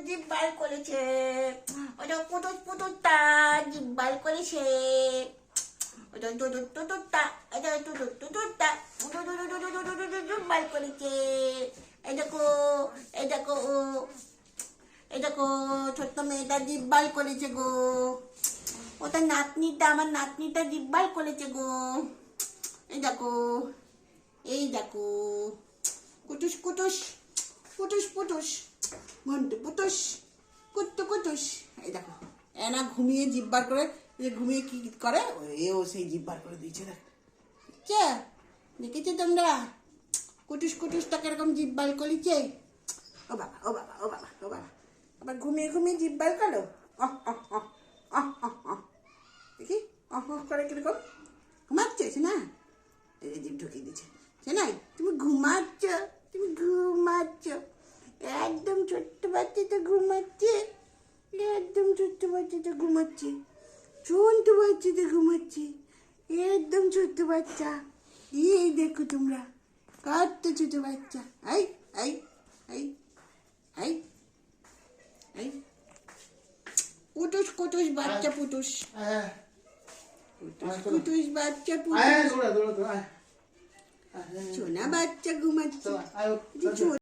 জিভ বার করেছে। ওটা পুটুস পুটুসটা জিভ বার করেছে। ওটা টুটুস টুটুসটা, এটা টুটুস টুটুসটা জিভ বার করেছে। এই দেখো, এই দেখো, এই দেখো, ছোট্ট মেয়েটা জিভ বার করেছে গো। ওটা নাতনিটা, আমার নাতনিটা জিভ বার করেছে গো। এই দেখো, এই দেখো, কুটুস কুটুস, পুটুস পুটুস, ঘন্টু পুটুস, কুট্টু কুটুস। এই দেখো, এনা ঘুমিয়ে জিভ বার করে, ঘুমিয়ে কি করে, এও সেই জিভ বার করে দিয়েছে। দেখছে, দেখেছো তোমরা কুটুস কুটুসটা কিরকম জিভ বার করেছে? ও বাবা, ও বাবা, ও বাবা, ও বাবা, আবার ঘুমিয়ে ঘুমিয়ে জিভ বার করো। দেখি করে কিরকম ঘুমাচ্ছে না, এই জিভ ঢুকিয়ে দিচ্ছে। সে নাই, তুমি ঘুমাচ্ছ, তুমি ঘুমাচ্ছ, একদম ছোট্ট বাচ্চাটা ঘুমাচ্ছে, একদম ছোট্ট বাচ্চাটা ঘুমাচ্ছে, ছোট্ট বাচ্চাটা ঘুমাচ্ছে, একদম ছোট্ট বাচ্চা। এই দেখো তোমরা, কত ছোট বাচ্চা। এই এই এই এই এই পুটুস কুটুস বাচ্চা, পুটুস পুটুস কুটুস বাচ্চা, পুটুস সোনা বাচ্চা ঘুমাচ্ছে।